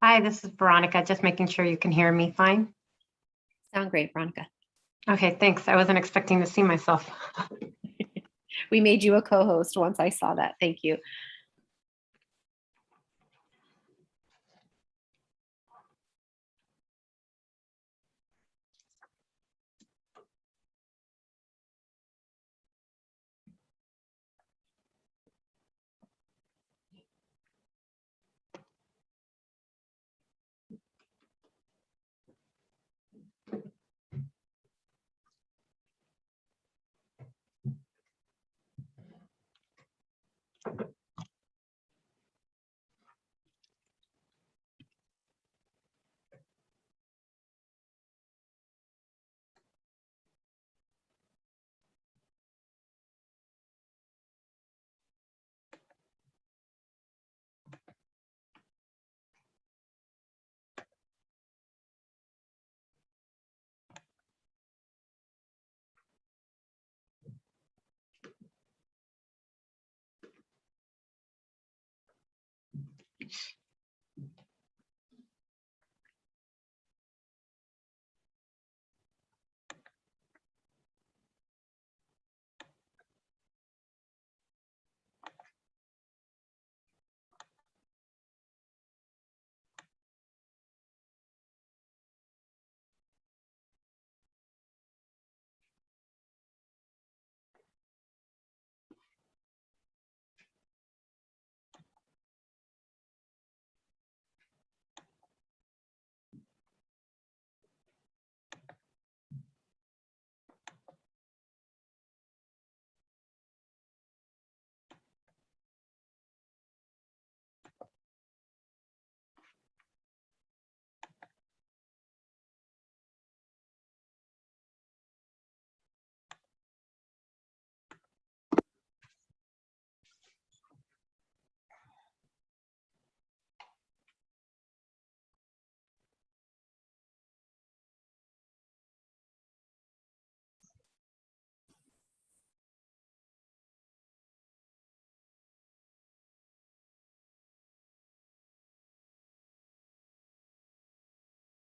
Hi, this is Veronica. Just making sure you can hear me fine. Sound great, Veronica. Okay, thanks. I wasn't expecting to see myself. We made you a co-host once I saw that. Thank you.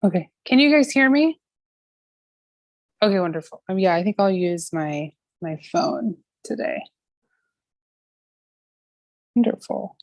Okay, can you guys hear me? Okay, wonderful. Yeah, I think I'll use my phone today. Wonderful.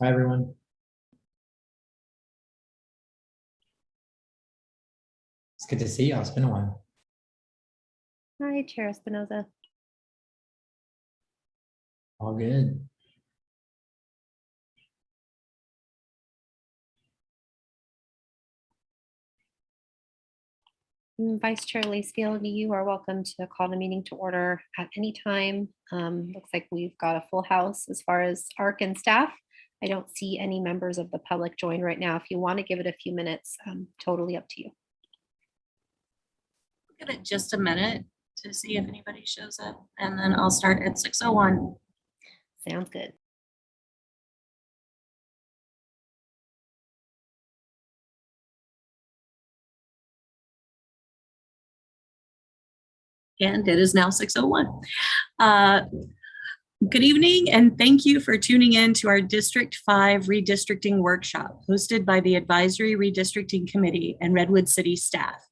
Hi, everyone. It's good to see you. It's been a while. Hi, Chair Espinoza. All good. Vice Chair Lacefield, you are welcome to call the meeting to order at any time. Looks like we've got a full house as far as ARC and staff. I don't see any members of the public join right now. If you want to give it a few minutes, totally up to you. Give it just a minute to see if anybody shows up, and then I'll start at 6:01. Sounds good. And it is now 6:01. Good evening, and thank you for tuning in to our District 5 Redistricting Workshop hosted by the Advisory Redistricting Committee and Redwood City staff.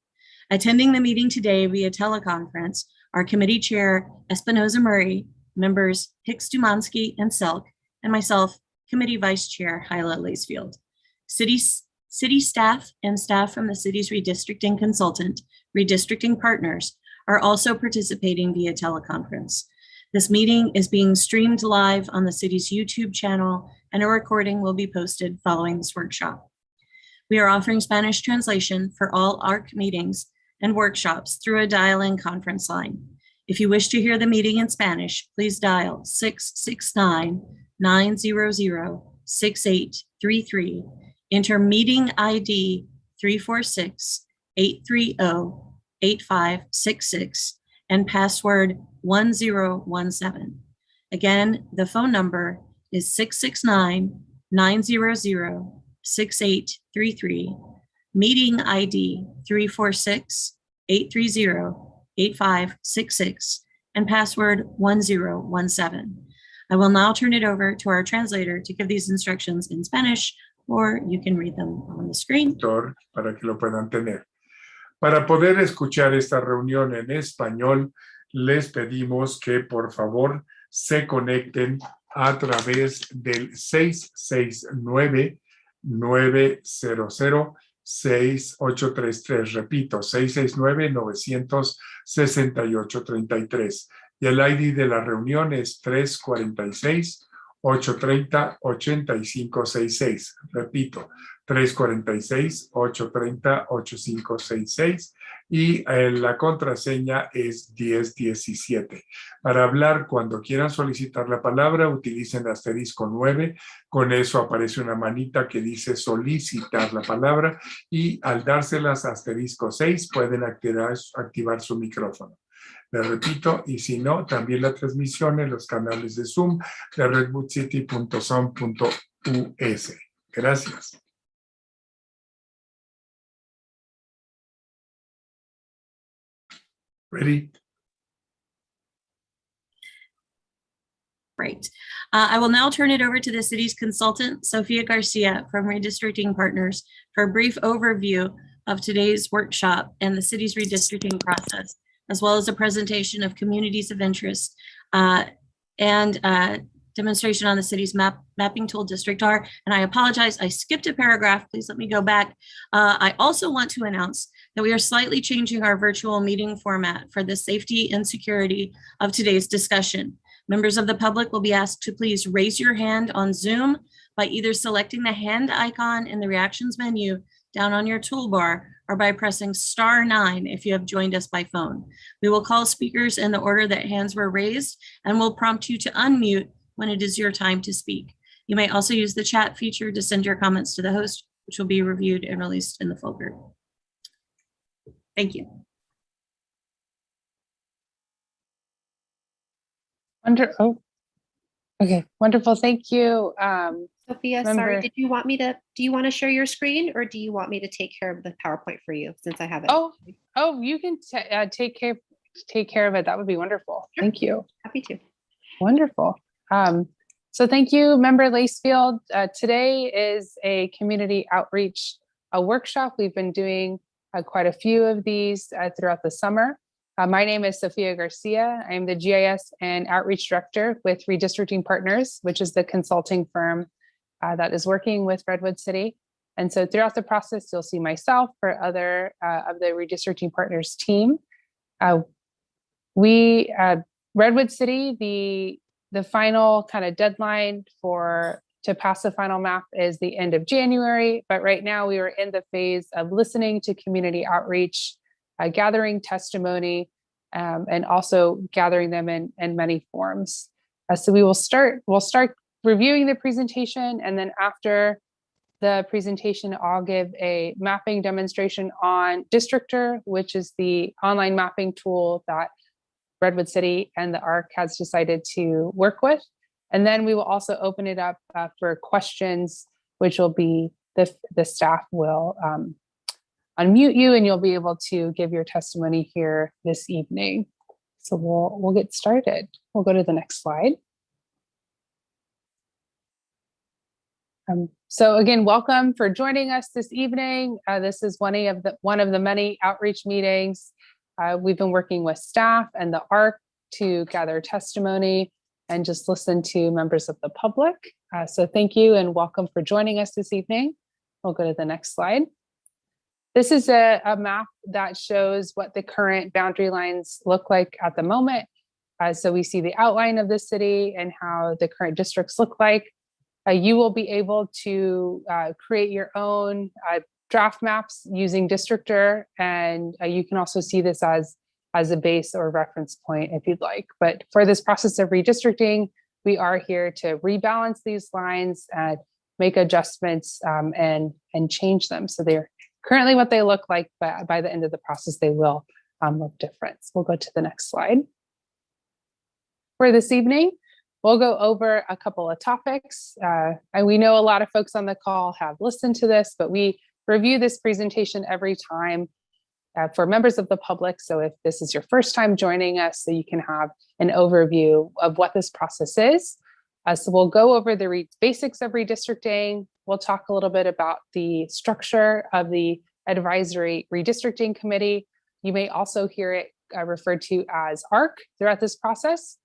Attending the meeting today via teleconference are Committee Chair Espinoza Murray, members Hicks Dumansky and Selk, and myself, Committee Vice Chair Hyla Lacefield. City staff and staff from the city's redistricting consultant, Redistricting Partners, are also participating via teleconference. This meeting is being streamed live on the city's YouTube channel, and a recording will be posted following this workshop. We are offering Spanish translation for all ARC meetings and workshops through a dial-in conference line. If you wish to hear the meeting in Spanish, please dial 669-900-6833, enter meeting ID 346-830-8566, and password 1017. Again, the phone number is 669-900-6833, meeting ID 346-830-8566, and password 1017. I will now turn it over to our translator to give these instructions in Spanish, or you can read them on the screen. Para que lo puedan tener. Para poder escuchar esta reunión en español, les pedimos que por favor se conecten a través del 669-900-6833. Repito, 669-900-6833. Y el ID de la reunión es 346-830-8566. Repito, 346-830-8566. Y la contraseña es 1017. Para hablar, cuando quieran solicitar la palabra, utilicen asterisco 9. Con eso aparece una manita que dice solicitar la palabra y al dárselas asterisco 6 pueden activar su micrófono. Les repito, y si no, también la transmisión en los canales de Zoom de redwoodcity.som.us. Gracias. Ready? Great. I will now turn it over to the city's consultant, Sophia Garcia from Redistricting Partners, for a brief overview of today's workshop and the city's redistricting process, as well as a presentation of communities of interest and demonstration on the city's mapping tool, Districtor. And I apologize, I skipped a paragraph. Please let me go back. I also want to announce that we are slightly changing our virtual meeting format for the safety and security of today's discussion. Members of the public will be asked to please raise your hand on Zoom by either selecting the hand icon in the reactions menu down on your toolbar or by pressing *9 if you have joined us by phone. We will call speakers in the order that hands were raised and will prompt you to unmute when it is your time to speak. You may also use the chat feature to send your comments to the host, which will be reviewed and released in the full group. Thank you. Okay, wonderful. Thank you. Sophia, Member- sorry, do you want to share your screen or do you want me to take care of the PowerPoint for you since I have it? Oh, you can take care of it. That would be wonderful. Sure. Thank you. Happy to. Wonderful. So thank you, Member Lacefield. Today is a community outreach workshop. We've been doing quite a few of these throughout the summer. My name is Sophia Garcia. I am the GIS and Outreach Director with Redistricting Partners, which is the consulting firm that is working with Redwood City. And so throughout the process, you'll see myself or other of the Redistricting Partners team. Redwood City, the final kind of deadline to pass the final map is the end of January, but right now we are in the phase of listening to community outreach, gathering testimony, and also gathering them in many forms. So we'll start reviewing the presentation, and then after the presentation, I'll give a mapping demonstration on Districtor, which is the online mapping tool that Redwood City and the ARC has decided to work with. And then we will also open it up for questions, which will be the staff will unmute you and you'll be able to give your testimony here this evening. So we'll get started. We'll go to the next slide. So again, welcome for joining us this evening. This is one of the many outreach meetings. We've been working with staff and the ARC to gather testimony and just listen to members of the public. So thank you and welcome for joining us this evening. We'll go to the next slide. This is a map that shows what the current boundary lines look like at the moment. So we see the outline of the city and how the current districts look like. You will be able to create your own draft maps using Districtor, and you can also see this as a base or reference point if you'd like. But for this process of redistricting, we are here to rebalance these lines and make adjustments and change them. So they're currently what they look like, but by the end of the process, they will look different. So we'll go to the next slide. For this evening, we'll go over a couple of topics. And we know a lot of folks on the call have listened to this, but we review this presentation every time for members of the public. So if this is your first time joining us, so you can have an overview of what this process is. So we'll go over the basics of redistricting. We'll talk a little bit about the structure of the Advisory Redistricting Committee. You may also hear it referred to as ARC throughout this process.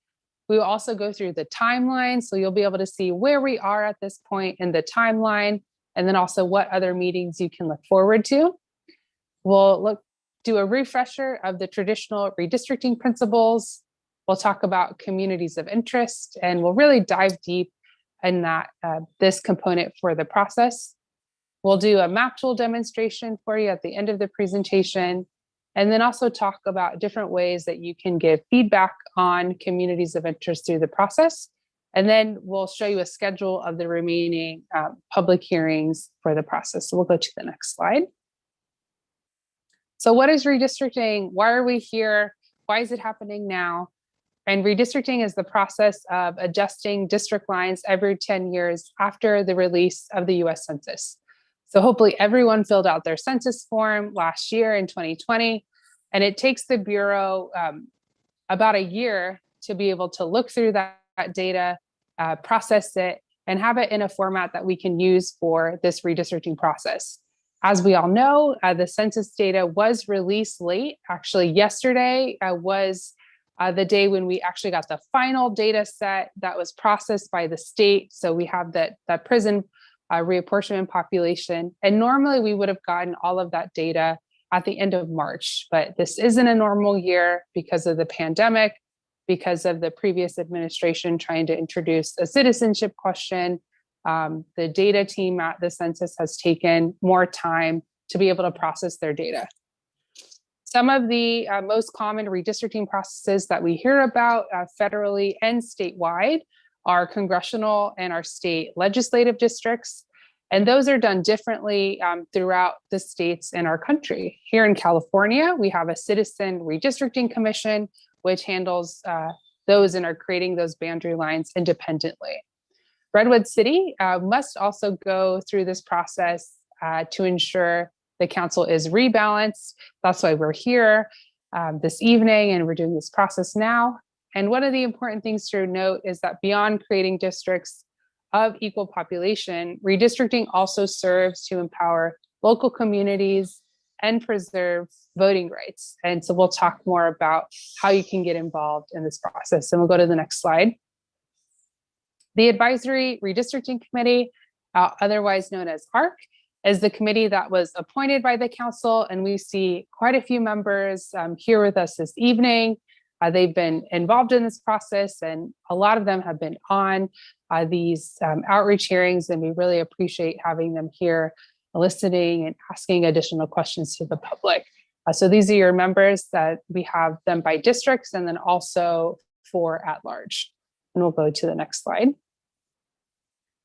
We will also go through the timeline, so you'll be able to see where we are at this point in the timeline, and then also what other meetings you can look forward to. We'll do a refresher of the traditional redistricting principles. We'll talk about communities of interest, and we'll really dive deep in that this component for the process. We'll do a map tool demonstration for you at the end of the presentation, and then also talk about different ways that you can give feedback on communities of interest through the process. And then we'll show you a schedule of the remaining public hearings for the process. So we'll go to the next slide. So what is redistricting? Why are we here? Why is it happening now? And redistricting is the process of adjusting district lines every 10 years after the release of the US Census. So hopefully everyone filled out their census form last year in 2020, and it takes the Bureau about a year to be able to look through that data, process it, and have it in a format that we can use for this redistricting process. As we all know, the census data was released late. Actually, yesterday was the day when we actually got the final data set that was processed by the state. So we have that prison reapportionment population. And normally we would have gotten all of that data at the end of March, but this isn't a normal year because of the pandemic, because of the previous administration trying to introduce a citizenship question. The data team at the census has taken more time to be able to process their data. Some of the most common redistricting processes that we hear about federally and statewide are congressional and our state legislative districts. And those are done differently throughout the states in our country. Here in California, we have a Citizen Redistricting Commission, which handles those and are creating those boundary lines independently. Redwood City must also go through this process to ensure the council is rebalanced. That's why we're here this evening and we're doing this process now. And one of the important things to note is that beyond creating districts of equal population, redistricting also serves to empower local communities and preserve voting rights. And so we'll talk more about how you can get involved in this process. And we'll go to the next slide. The Advisory Redistricting Committee, otherwise known as ARC, is the committee that was appointed by the council. And we see quite a few members here with us this evening. They've been involved in this process, and a lot of them have been on these outreach hearings, and we really appreciate having them here listening and asking additional questions to the public. So these are your members that we have them by districts and then also for at large. And we'll go to the next slide.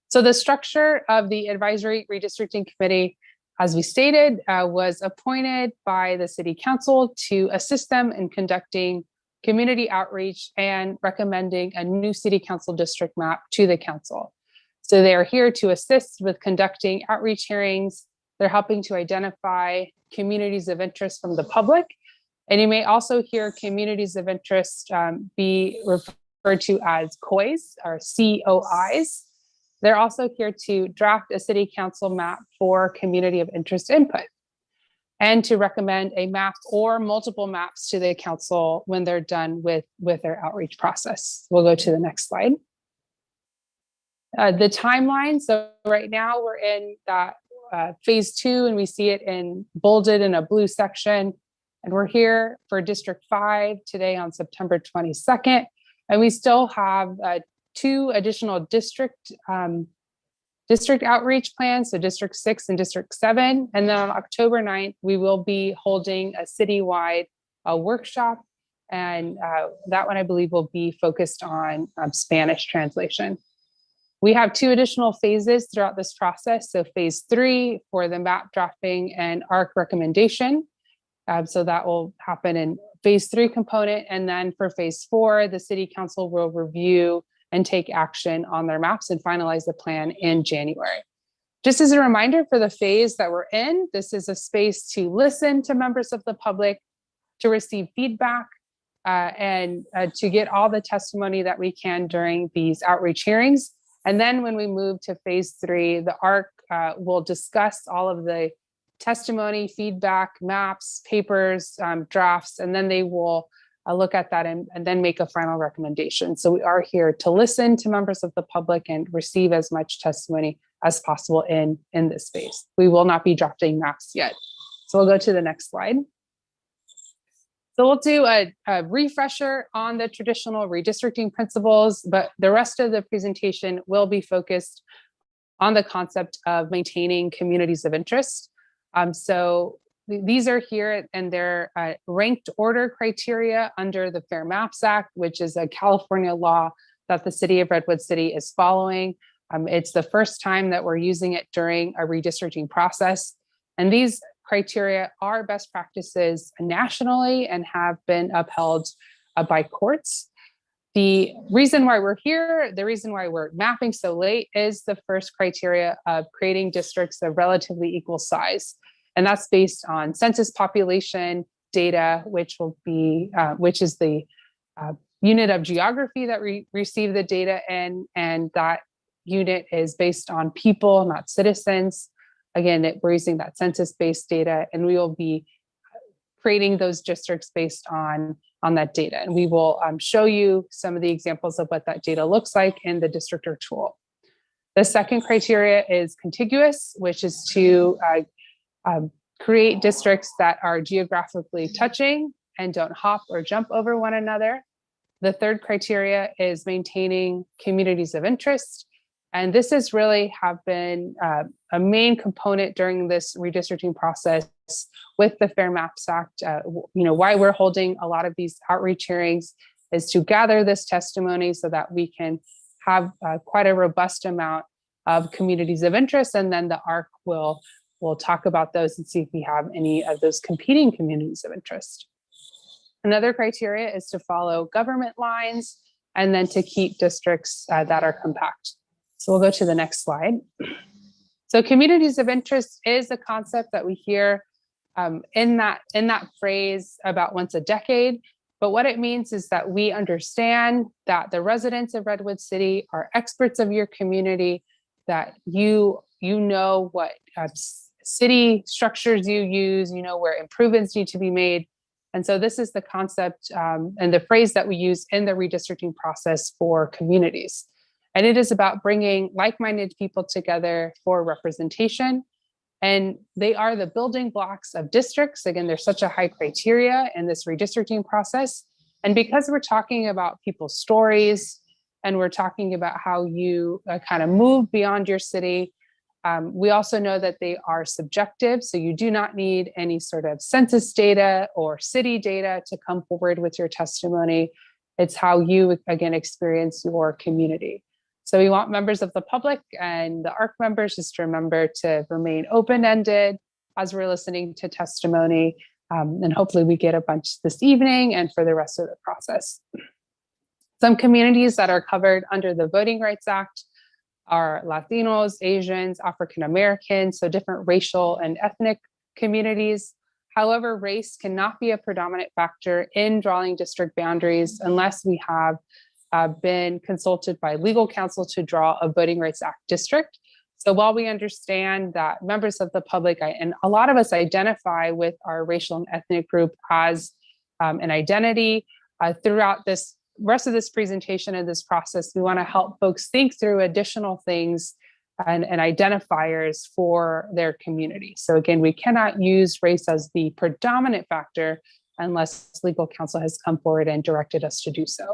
So the structure of the Advisory Redistricting Committee, as we stated, was appointed by the City Council to assist them in conducting community outreach and recommending a new City Council district map to the council. So they are here to assist with conducting outreach hearings. They're helping to identify communities of interest from the public. And you may also hear communities of interest be referred to as COIs or COIs. They're also here to draft a City Council map for community of interest input and to recommend a map or multiple maps to the council when they're done with their outreach process. We'll go to the next slide. The timeline. So right now we're in that phase 2, and we see it in bolded in a blue section. And we're here for District 5 today on September 22nd. And we still have 2 additional district outreach plans, so District 6 and District 7. And then on October 9th, we will be holding a citywide workshop. And that one, I believe, will be focused on Spanish translation. We have 2 additional phases throughout this process. So phase 3 for the map drafting and ARC recommendation. So that will happen in phase 3 component. And then for phase 4, the city council will review and take action on their maps and finalize the plan in January. Just as a reminder for the phase that we're in, this is a space to listen to members of the public, to receive feedback, and to get all the testimony that we can during these outreach hearings. And then when we move to phase 3, the ARC will discuss all of the testimony, feedback, maps, papers, drafts, and then they will look at that and then make a final recommendation. So we are here to listen to members of the public and receive as much testimony as possible in this space. We will not be drafting maps yet. So we'll go to the next slide. So we'll do a refresher on the traditional redistricting principles, but the rest of the presentation will be focused on the concept of maintaining communities of interest. So these are here and they're ranked order criteria under the Fair Maps Act, which is a California law that the city of Redwood City is following. It's the first time that we're using it during a redistricting process. And these criteria are best practices nationally and have been upheld by courts. The reason why we're here, the reason why we're mapping so late is the first criteria of creating districts of relatively equal size. And that's based on census population data, which is the unit of geography that we receive the data in, and that unit is based on people, not citizens. Again, we're using that census-based data, and we will be creating those districts based on that data. And we will show you some of the examples of what that data looks like in the Districtor tool. The second criteria is contiguous, which is to create districts that are geographically touching and don't hop or jump over one another. The third criteria is maintaining communities of interest. And this has really have been a main component during this redistricting process with the Fair Maps Act. Why we're holding a lot of these outreach hearings is to gather this testimony so that we can have quite a robust amount of communities of interest. And then the ARC will talk about those and see if we have any of those competing communities of interest. Another criteria is to follow government lines and then to keep districts that are compact. So we'll go to the next slide. So communities of interest is a concept that we hear in that phrase about once a decade. But what it means is that we understand that the residents of Redwood City are experts of your community, that you know what city structures you use, you know where improvements need to be made. And so this is the concept and the phrase that we use in the redistricting process for communities. And it is about bringing like-minded people together for representation. And they are the building blocks of districts. Again, there's such a high criteria in this redistricting process. And because we're talking about people's stories and we're talking about how you kind of move beyond your city, we also know that they are subjective. So you do not need any sort of census data or city data to come forward with your testimony. It's how you, again, experience your community. So we want members of the public and the ARC members just to remember to remain open-ended as we're listening to testimony. And hopefully we get a bunch this evening and for the rest of the process. Some communities that are covered under the Voting Rights Act are Latinos, Asians, African Americans, so different racial and ethnic communities. However, race cannot be a predominant factor in drawing district boundaries unless we have been consulted by legal counsel to draw a Voting Rights Act district. So while we understand that members of the public, and a lot of us identify with our racial and ethnic group as an identity, throughout this rest of this presentation and this process, we want to help folks think through additional things and identifiers for their community. So again, we cannot use race as the predominant factor unless legal counsel has come forward and directed us to do so.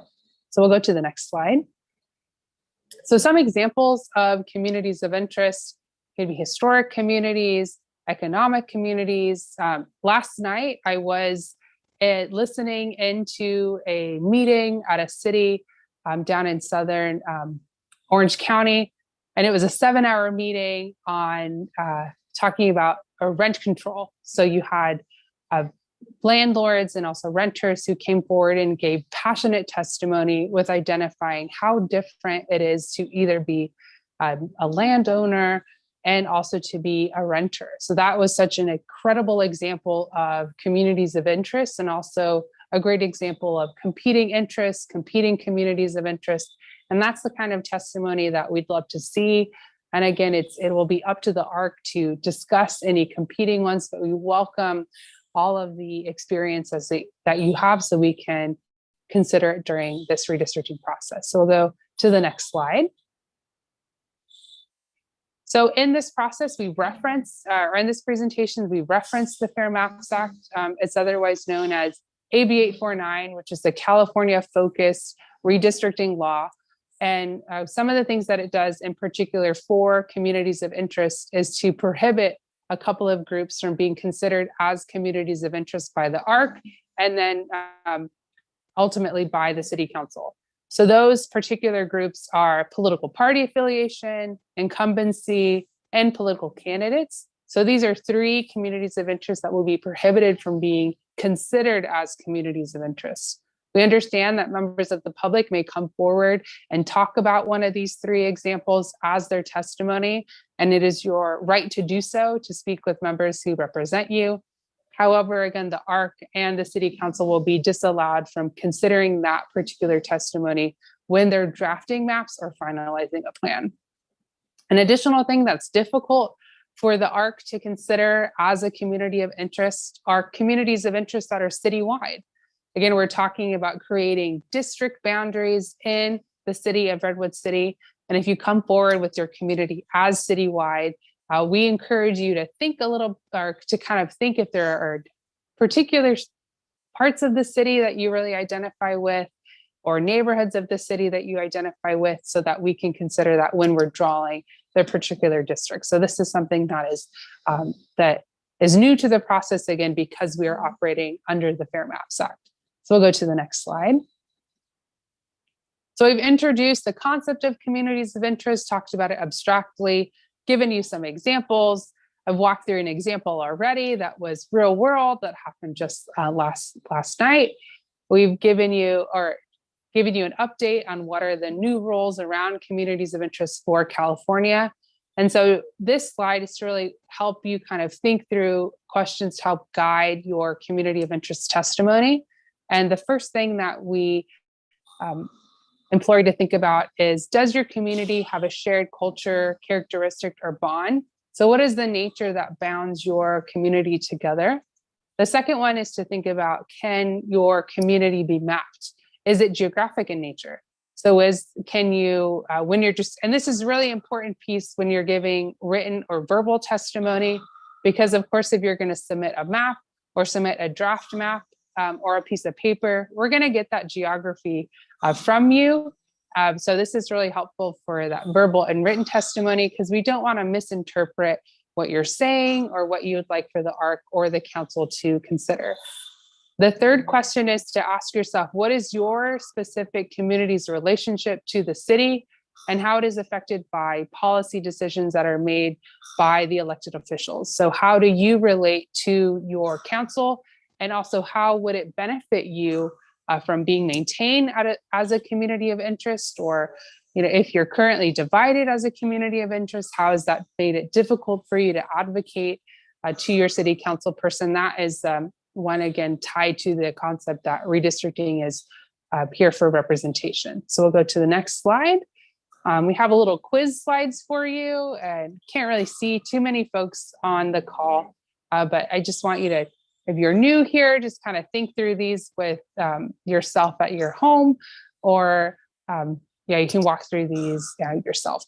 So we'll go to the next slide. So some examples of communities of interest could be historic communities, economic communities. Last night, I was listening into a meeting at a city down in southern Orange County, and it was a 7-hour meeting on talking about rent control. So you had landlords and also renters who came forward and gave passionate testimony with identifying how different it is to either be a landowner and also to be a renter. So that was such an incredible example of communities of interest, and also a great example of competing interests, competing communities of interest. And that's the kind of testimony that we'd love to see. And again, it will be up to the ARC to discuss any competing ones, but we welcome all of the experiences that you have so we can consider it during this redistricting process. So we'll go to the next slide. So in this process, we reference, or in this presentation, we reference the Fair Maps Act. It's otherwise known as AB 849, which is the California-focused redistricting law. And some of the things that it does in particular for communities of interest is to prohibit a couple of groups from being considered as communities of interest by the ARC, and then ultimately by the City Council. So those particular groups are political party affiliation, incumbency, and political candidates. So these are 3 communities of interest that will be prohibited from being considered as communities of interest. We understand that members of the public may come forward and talk about one of these 3 examples as their testimony, and it is your right to do so, to speak with members who represent you. However, again, the ARC and the City Council will be disallowed from considering that particular testimony when they're drafting maps or finalizing a plan. An additional thing that's difficult for the ARC to consider as a community of interest are communities of interest that are citywide. Again, we're talking about creating district boundaries in the city of Redwood City. And if you come forward with your community as citywide, we encourage you to think a little, or to kind of think if there are particular parts of the city that you really identify with, or neighborhoods of the city that you identify with, so that we can consider that when we're drawing the particular district. So this is something that is new to the process, again, because we are operating under the Fair Maps Act. So we'll go to the next slide. So we've introduced the concept of communities of interest, talked about it abstractly, given you some examples. I've walked through an example already that was real world that happened just last night. We've given you an update on what are the new rules around communities of interest for California. And so this slide is to really help you kind of think through questions to help guide your community of interest testimony. And the first thing that we implore you to think about is, does your community have a shared culture, characteristic, or bond? So what is the nature that bounds your community together? The second one is to think about, can your community be mapped? Is it geographic in nature? So can you, when you're just, and this is a really important piece when you're giving written or verbal testimony, because of course, if you're going to submit a map or submit a draft map, or a piece of paper, we're going to get that geography from you. So this is really helpful for that verbal and written testimony, because we don't want to misinterpret what you're saying or what you would like for the ARC or the council to consider. The third question is to ask yourself, what is your specific community's relationship to the city, and how it is affected by policy decisions that are made by the elected officials? So how do you relate to your council? And also, how would it benefit you from being maintained as a community of interest? Or, if you're currently divided as a community of interest, how has that made it difficult for you to advocate to your city council person? That is one, again, tied to the concept that redistricting is here for representation. So we'll go to the next slide. We have a little quiz slides for you, and can't really see too many folks on the call, but I just want you to, if you're new here, just kind of think through these with yourself at your home, or you can walk through these yourself.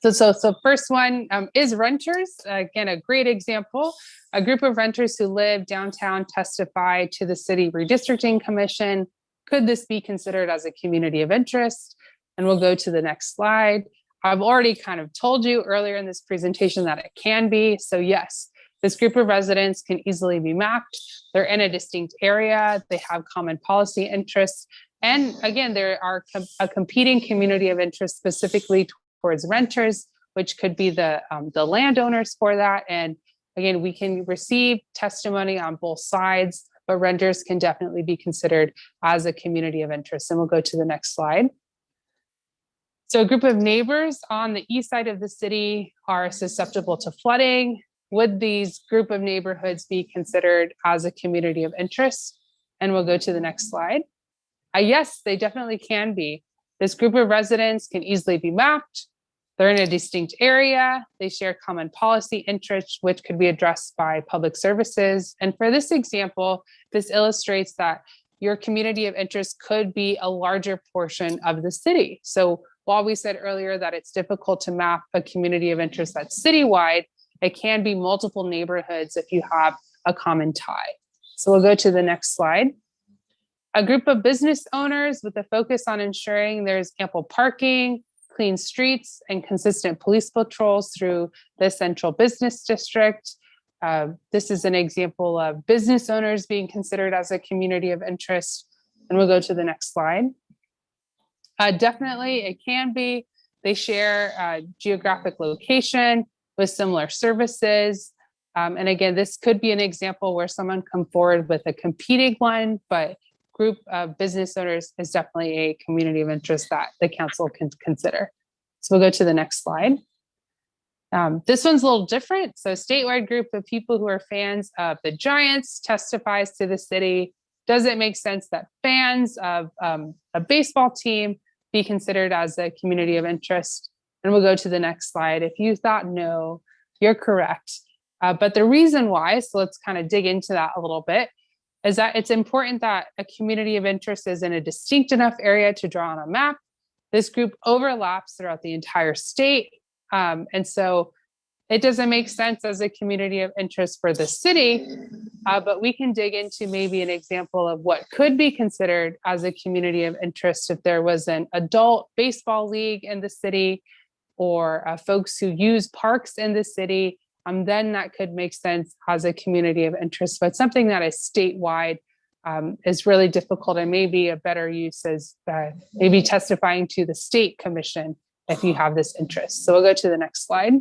So first one is renters. Again, a great example. A group of renters who live downtown testify to the City Redistricting Commission. Could this be considered as a community of interest? And we'll go to the next slide. I've already kind of told you earlier in this presentation that it can be. So yes, this group of residents can easily be mapped. They're in a distinct area. They have common policy interests. And again, there are a competing community of interest specifically towards renters, which could be the landowners for that. And again, we can receive testimony on both sides, but renters can definitely be considered as a community of interest. And we'll go to the next slide. So a group of neighbors on the east side of the city are susceptible to flooding. Would these group of neighborhoods be considered as a community of interest? And we'll go to the next slide. Yes, they definitely can be. This group of residents can easily be mapped. They're in a distinct area. They share common policy interests, which could be addressed by public services. And for this example, this illustrates that your community of interest could be a larger portion of the city. So while we said earlier that it's difficult to map a community of interest that's citywide, it can be multiple neighborhoods if you have a common tie. So we'll go to the next slide. A group of business owners with a focus on ensuring there's ample parking, clean streets, and consistent police patrols through the central business district. This is an example of business owners being considered as a community of interest. And we'll go to the next slide. Definitely, it can be. They share geographic location with similar services. And again, this could be an example where someone come forward with a competing one, but group of business owners is definitely a community of interest that the council can consider. So we'll go to the next slide. This one's a little different. So a statewide group of people who are fans of the Giants testifies to the city. Does it make sense that fans of a baseball team be considered as a community of interest? And we'll go to the next slide. If you thought no, you're correct. But the reason why, so let's kind of dig into that a little bit, is that it's important that a community of interest is in a distinct enough area to draw on a map. This group overlaps throughout the entire state. And so it doesn't make sense as a community of interest for the city, but we can dig into maybe an example of what could be considered as a community of interest if there was an adult baseball league in the city or folks who use parks in the city. Then that could make sense as a community of interest, but something that is statewide is really difficult, and maybe a better use is maybe testifying to the state commission if you have this interest. So we'll go to the next slide.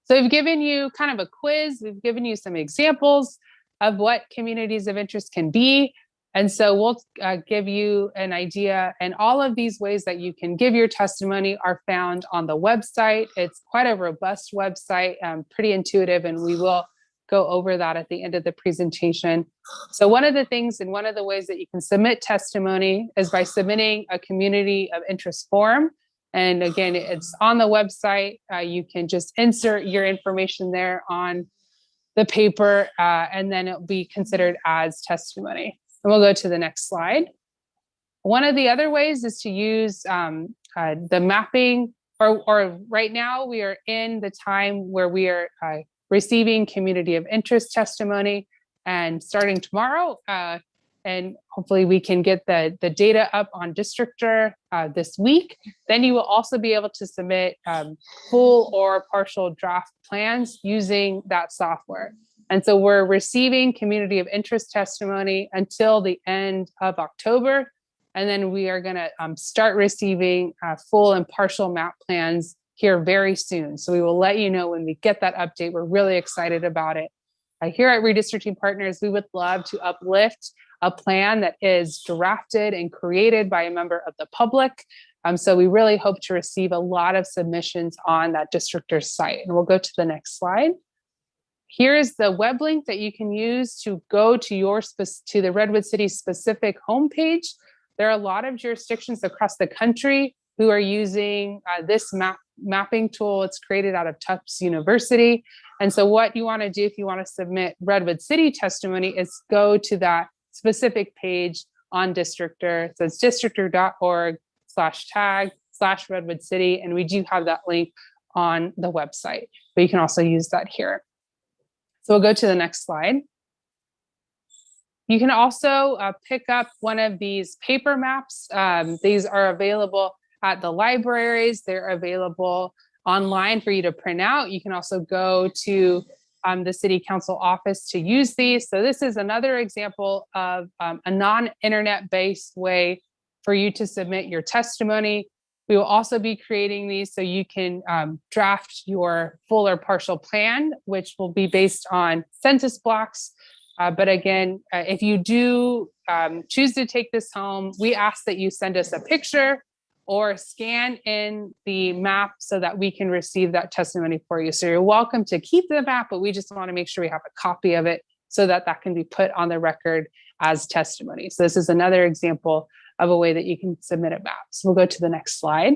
So we've given you kind of a quiz. We've given you some examples of what communities of interest can be. And so we'll give you an idea, and all of these ways that you can give your testimony are found on the website. It's quite a robust website, pretty intuitive, and we will go over that at the end of the presentation. So one of the things and one of the ways that you can submit testimony is by submitting a community of interest form. And again, it's on the website. You can just insert your information there on the paper, and then it'll be considered as testimony. And we'll go to the next slide. One of the other ways is to use the mapping, or right now we are in the time where we are receiving community of interest testimony, and starting tomorrow, and hopefully we can get the data up on Districtor this week. Then you will also be able to submit full or partial draft plans using that software. And so we're receiving community of interest testimony until the end of October. And then we are gonna start receiving full and partial map plans here very soon. So we will let you know when we get that update. We're really excited about it. Here at Redistricting Partners, we would love to uplift a plan that is drafted and created by a member of the public. So we really hope to receive a lot of submissions on that Districtor site. And we'll go to the next slide. Here is the web link that you can use to go to the Redwood City specific homepage. There are a lot of jurisdictions across the country who are using this mapping tool. It's created out of Tufts University. And so what you want to do if you want to submit Redwood City testimony is go to that specific page on Districtor. So it's districtor.org/tag/. redwood city. And we do have that link on the website, but you can also use that here. So we'll go to the next slide. You can also pick up one of these paper maps. These are available at the libraries. They're available online for you to print out. You can also go to the city council office to use these. So this is another example of a non-internet based way for you to submit your testimony. We will also be creating these so you can draft your full or partial plan, which will be based on census blocks. But again, if you do choose to take this home, we ask that you send us a picture or scan in the map so that we can receive that testimony for you. So you're welcome to keep the map, but we just want to make sure we have a copy of it so that that can be put on the record as testimony. So this is another example of a way that you can submit a map. So we'll go to the next slide.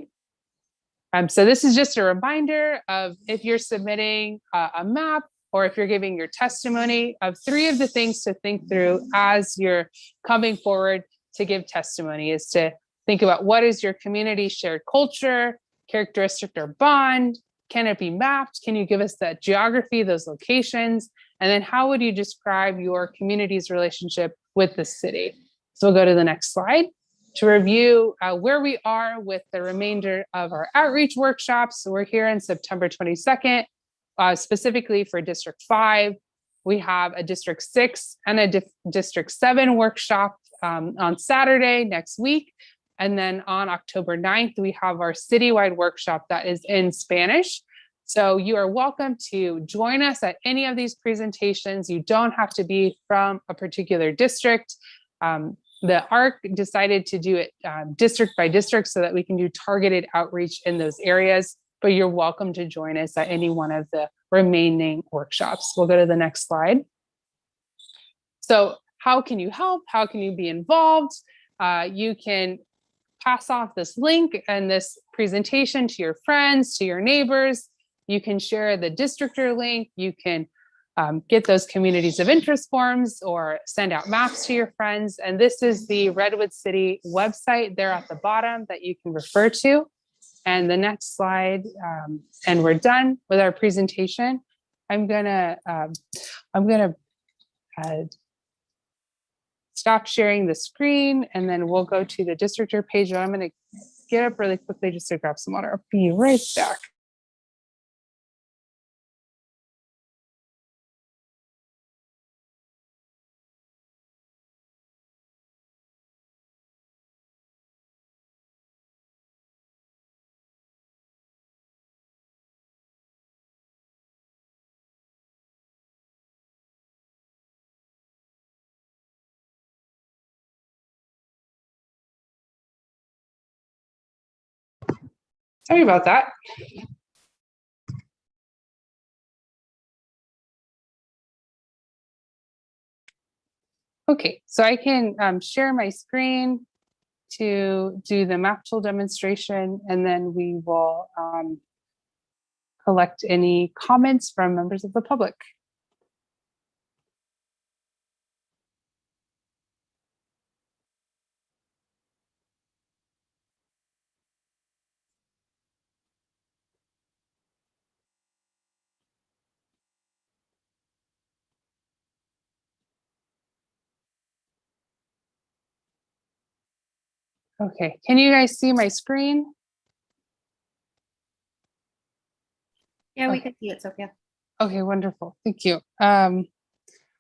So this is just a reminder of if you're submitting a map or if you're giving your testimony, of 3 of the things to think through as you're coming forward to give testimony is to think about what is your community shared culture, characteristic or bond? Can it be mapped? Can you give us that geography, those locations? And then how would you describe your community's relationship with the city? So we'll go to the next slide to review where we are with the remainder of our outreach workshops. So we're here on September 22nd, specifically for District 5. We have a District 6 and a District 7 workshop on Saturday next week. And then on October 9th, we have our citywide workshop that is in Spanish. So you are welcome to join us at any of these presentations. You don't have to be from a particular district. The ARC decided to do it district by district so that we can do targeted outreach in those areas, but you're welcome to join us at any one of the remaining workshops. We'll go to the next slide. So how can you help? How can you be involved? You can pass off this link and this presentation to your friends, to your neighbors. You can share the Districtor link. You can get those communities of interest forms or send out maps to your friends. And this is the Redwood City website there at the bottom that you can refer to. And the next slide, and we're done with our presentation. I'm gonna stop sharing the screen and then we'll go to the Districtor page. I'm gonna get up really quickly just to grab some water. I'll be right back. Sorry about that. Okay, so I can share my screen to do the map tool demonstration, and then we will collect any comments from members of the public. Okay, can you guys see my screen? Yeah, we Okay. can see it, Sophia. Okay, wonderful. Thank you.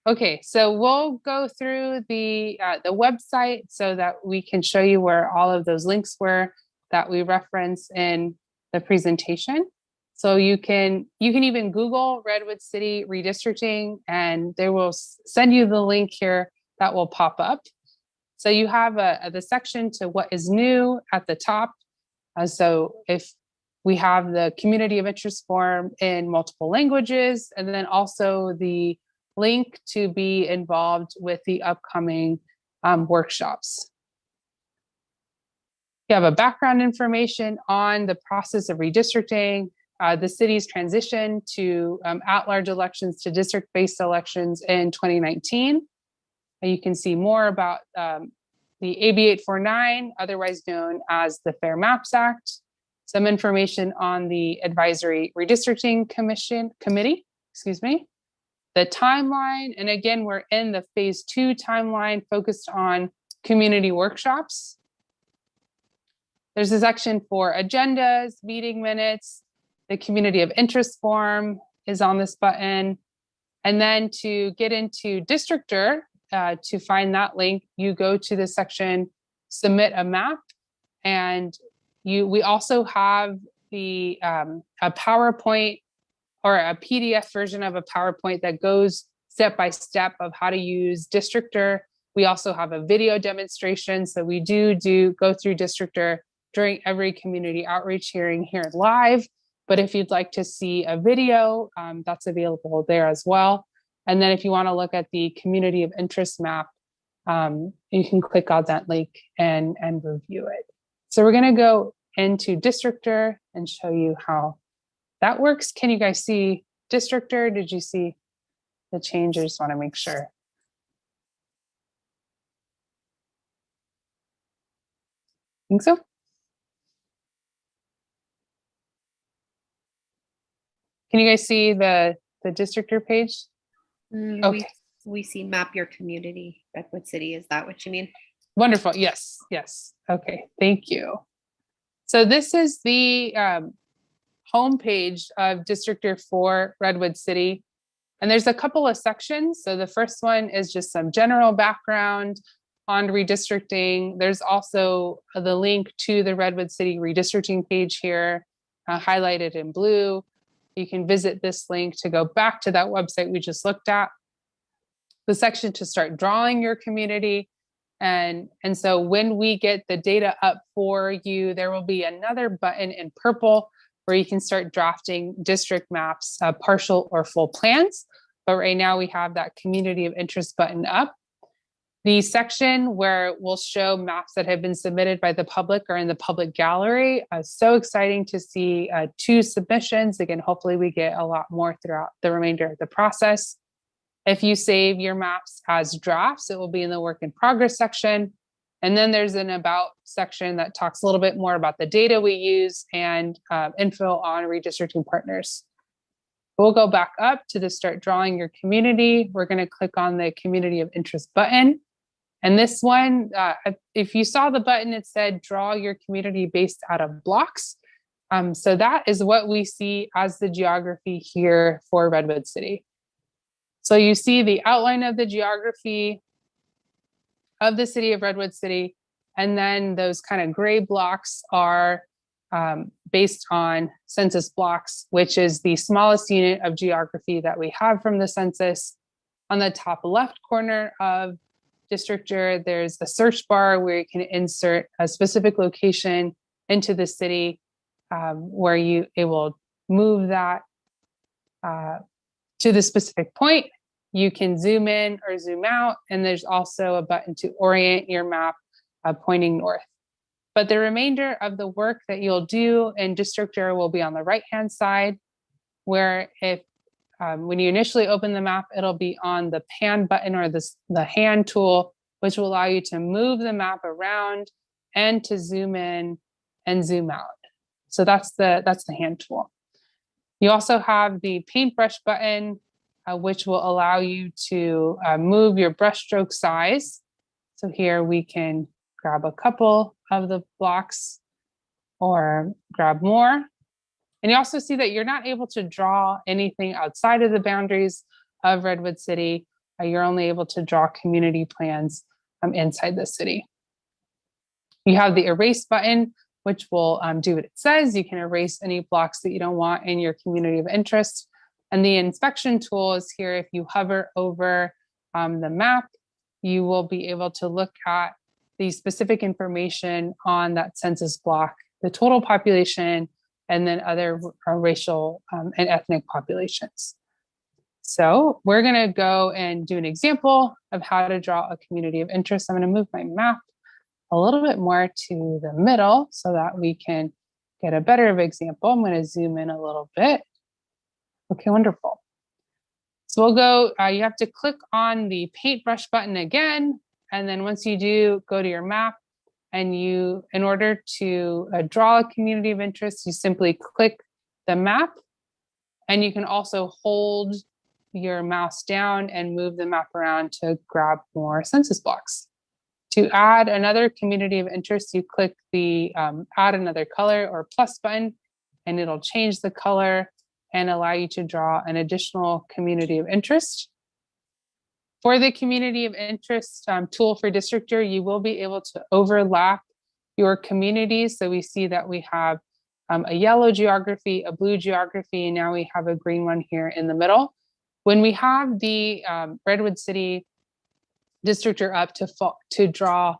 Okay, so we'll go through the website so that we can show you where all of those links were that we reference in the presentation. So you can even Google Redwood City redistricting, and they will send you the link here that will pop up. So you have the section to what is new at the top. So if we have the community of interest form in multiple languages, and then also the link to be involved with the upcoming workshops. You have a background information on the process of redistricting, the city's transition to at-large elections to district-based elections in 2019. And you can see more about the AB 849, otherwise known as the Fair Maps Act, some information on the Advisory Redistricting Committee, excuse me, the timeline. And again, we're in the phase 2 timeline focused on community workshops. There's a section for agendas, meeting minutes, the community of interest form is on this button. And then to get into Districtor, to find that link, you go to the section, submit a map. And we also have a PowerPoint or a PDF version of a PowerPoint that goes step by step of how to use Districtor. We also have a video demonstration. So we do go through Districtor during every community outreach hearing here live. But if you'd like to see a video, that's available there as well. And then if you want to look at the community of interest map, you can click on that link and review it. So we're going to go into Districtor and show you how that works. Can you guys see Districtor? Did you see the change? I just want to make sure. Think so? Can you guys see the Districtor page? Okay. We see map your community, Redwood City. Is that what you mean? Wonderful. Yes. Yes. Okay. Thank you. So this is the homepage of Districtor for Redwood City. And there's a couple of sections. So the first one is just some general background on redistricting. There's also the link to the Redwood City redistricting page here, highlighted in blue. You can visit this link to go back to that website we just looked at. The section to start drawing your community. And so when we get the data up for you, there will be another button in purple where you can start drafting district maps, partial or full plans. But right now we have that community of interest button up. The section where we'll show maps that have been submitted by the public are in the public gallery. So exciting to see 2 submissions. Again, hopefully we get a lot more throughout the remainder of the process. If you save your maps as drafts, it will be in the work in progress section. And then there's an about section that talks a little bit more about the data we use and info on redistricting partners. We'll go back up to the start drawing your community. We're going to click on the community of interest button. And this one, if you saw the button, it said draw your community based out of blocks. So that is what we see as the geography here for Redwood City. So you see the outline of the geography of the city of Redwood City. And then those kind of gray blocks are based on census blocks, which is the smallest unit of geography that we have from the census. On the top left corner of Districtor, there's a search bar where you can insert a specific location into the city where it will move that to the specific point. You can zoom in or zoom out, and there's also a button to orient your map pointing north. But the remainder of the work that you'll do in Districtor will be on the right-hand side, where when you initially open the map, it'll be on the pan button or the hand tool, which will allow you to move the map around and to zoom in and zoom out. So that's the hand tool. You also have the paintbrush button, which will allow you to move your brushstroke size. So here we can grab a couple of the blocks or grab more. And you also see that you're not able to draw anything outside of the boundaries of Redwood City. You're only able to draw community plans inside the city. You have the erase button, which will do what it says. You can erase any blocks that you don't want in your community of interest. And the inspection tool is here. If you hover over the map, you will be able to look at the specific information on that census block, the total population, and then other racial and ethnic populations. So we're going to go and do an example of how to draw a community of interest. I'm going to move my map a little bit more to the middle so that we can get a better of example. I'm going to zoom in a little bit. Okay, wonderful. So we'll go, you have to click on the paintbrush button again. And then once you do, go to your map and you, in order to draw a community of interest, you simply click the map, and you can also hold your mouse down and move the map around to grab more census blocks. To add another community of interest, you click the add another color or plus button, and it'll change the color and allow you to draw an additional community of interest. For the community of interest tool for Districtor, you will be able to overlap your communities. So we see that we have a yellow geography, a blue geography, and now we have a green one here in the middle. When we have the Redwood City Districtor up to draw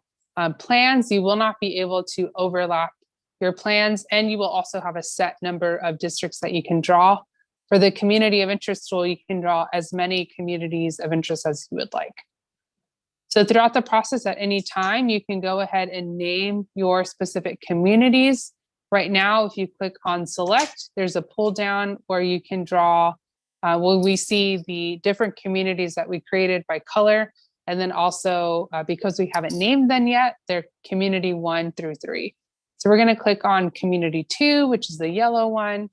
plans, you will not be able to overlap your plans, and you will also have a set number of districts that you can draw. For the community of interest tool, you can draw as many communities of interest as you would like. So throughout the process at any time, you can go ahead and name your specific communities. Right now, if you click on select, there's a pull down where you can draw, we see the different communities that we created by color. And then also, because we haven't named them yet, they're community 1 through 3. So we're gonna click on community 2, which is the yellow one,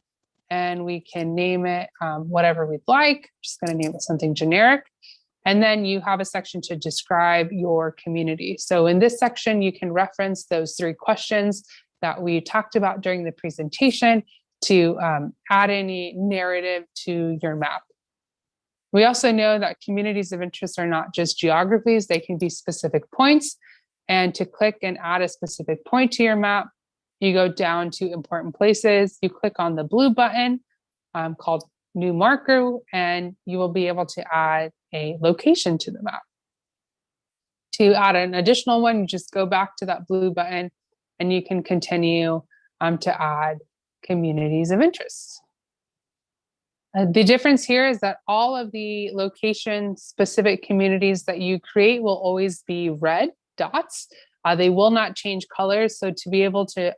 and we can name it whatever we'd like. I'm just gonna name it something generic. And then you have a section to describe your community. So in this section, you can reference those 3 questions that we talked about during the presentation to add any narrative to your map. We also know that communities of interest are not just geographies, they can be specific points. And to click and add a specific point to your map, you go down to important places, you click on the blue button called new marker, and you will be able to add a location to the map. To add an additional one, you just go back to that blue button and you can continue to add communities of interest. The difference here is that all of the location-specific communities that you create will always be red dots. They will not change colors. So to be able to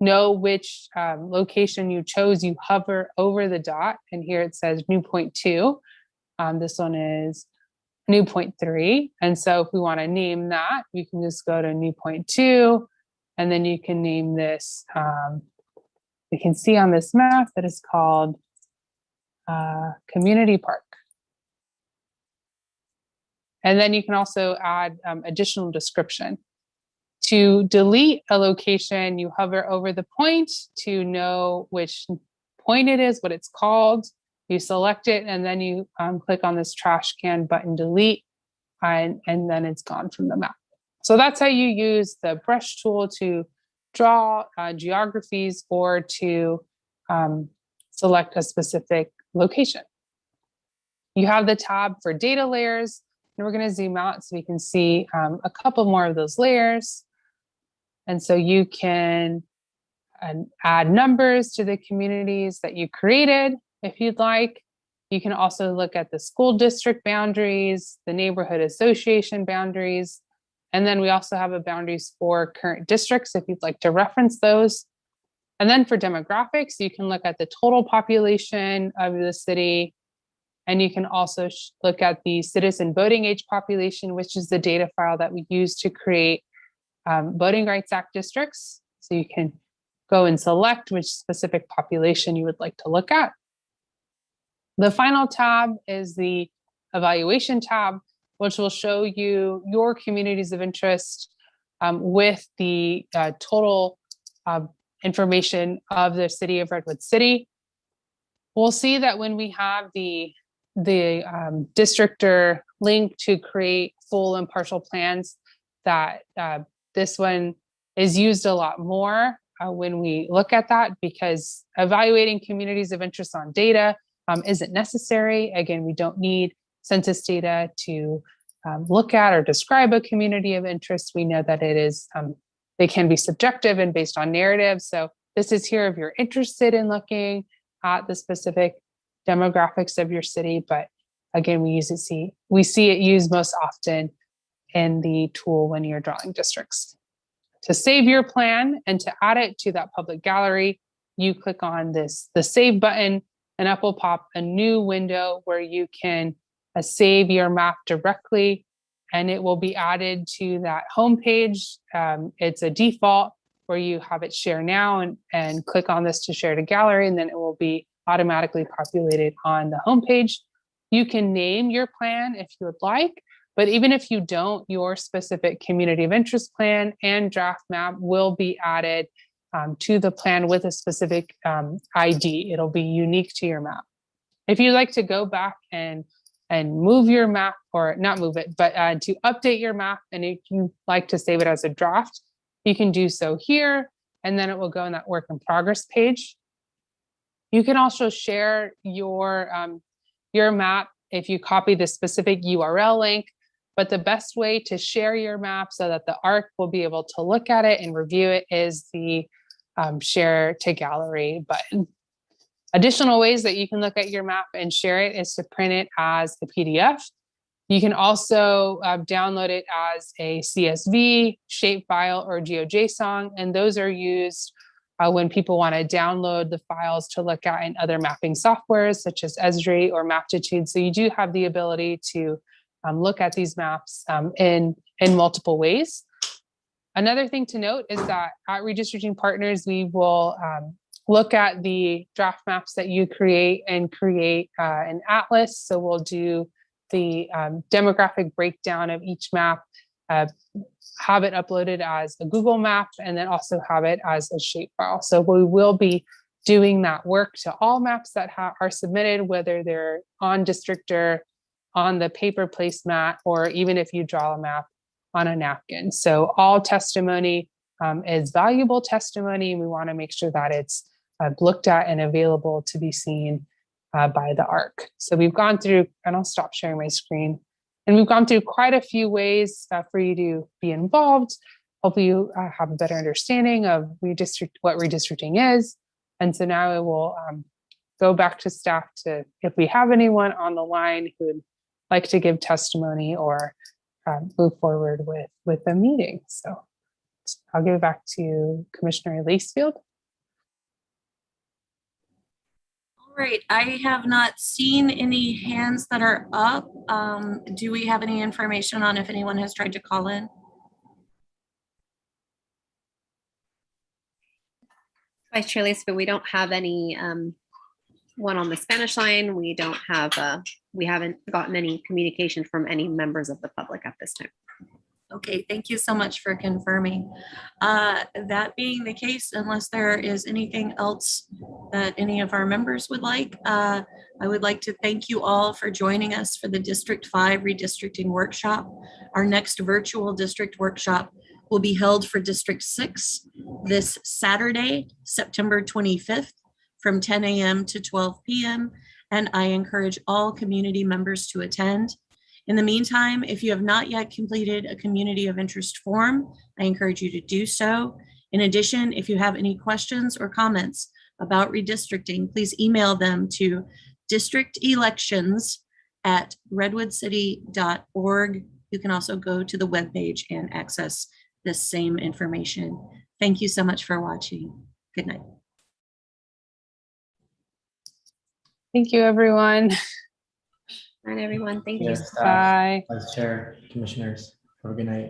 know which location you chose, you hover over the dot, and here it says new point 2. This one is new point 3. And so if we want to name that, we can just go to new point 2, and then you can name this. We can see on this map that is called Community Park. And then you can also add additional description. To delete a location, you hover over the point to know which point it is, what it's called. You select it, and then you click on this trash can button, delete, and then it's gone from the map. So that's how you use the brush tool to draw geographies or to select a specific location. You have the tab for data layers, and we're going to zoom out so we can see a couple more of those layers. And so you can add numbers to the communities that you created if you'd like. You can also look at the school district boundaries, the neighborhood association boundaries, and then we also have a boundaries for current districts if you'd like to reference those. And then for demographics, you can look at the total population of the city, and you can also look at the citizen voting age population, which is the data file that we use to create Voting Rights Act districts. So you can go and select which specific population you would like to look at. The final tab is the evaluation tab, which will show you your communities of interest with the total information of the city of Redwood City. We'll see that when we have the Districtor link to create full and partial plans, that this one is used a lot more when we look at that, because evaluating communities of interest on data isn't necessary. Again, we don't need census data to look at or describe a community of interest. We know that it is, they can be subjective and based on narrative. So this is here if you're interested in looking at the specific demographics of your city. But again, we see it used most often in the tool when you're drawing districts. To save your plan and to add it to that public gallery, you click on the save button, and up will pop a new window where you can save your map directly and it will be added to that homepage. It's a default where you have it share now and click on this to share to gallery, and then it will be automatically populated on the homepage. You can name your plan if you would like, but even if you don't, your specific community of interest plan and draft map will be added to the plan with a specific ID. It'll be unique to your map. If you'd like to go back and move your map, or not move it, but to update your map, and if you like to save it as a draft, you can do so here, and then it will go in that work in progress page. You can also share your map if you copy the specific URL link, but the best way to share your map so that the ARC will be able to look at it and review it is the share to gallery button. Additional ways that you can look at your map and share it is to print it as a PDF. You can also download it as a CSV, shapefile, or GeoJSON, and those are used when people want to download the files to look at in other mapping softwares such as Esri or Maptitude. So you do have the ability to look at these maps in multiple ways. Another thing to note is that at Redistricting Partners, we will look at the draft maps that you create and create an atlas. So we'll do the demographic breakdown of each map, have it uploaded as a Google map, and then also have it as a shapefile. So we will be doing that work to all maps that are submitted, whether they're on Districtor, on the paper placemat, or even if you draw a map on a napkin. So all testimony is valuable testimony. We want to make sure that it's looked at and available to be seen by the ARC. So we've gone through, and I'll stop sharing my screen. And we've gone through quite a few ways for you to be involved. Hopefully you have a better understanding of what redistricting is. And so now I will go back to staff to, if we have anyone on the line who would like to give testimony or move forward with the meeting. So I'll give it back to Commissioner Lacefield. All right, I have not seen any hands that are up. Do we have any information on if anyone has tried to call in? Vice Chair Lacefield, we don't have any one on the Spanish line. We don't have, we haven't gotten any communication from any members of the public at this time. Okay, thank you so much for confirming. That being the case, unless there is anything else that any of our members would like, I would like to thank you all for joining us for the District 5 Redistricting Workshop. Our next virtual district workshop will be held for District 6 this Saturday, September 25th from 10 a.m. to 12 p.m. And I encourage all community members to attend. In the meantime, if you have not yet completed a community of interest form, I encourage you to do so. In addition, if you have any questions or comments about redistricting, please email them to districtelections@redwoodcity.org. You can also go to the webpage and access this same information. Thank you so much for watching. Good night. Thank you, everyone. And everyone, thank you. Yes, staff, Bye. Vice Chair, Commissioners, have a good night.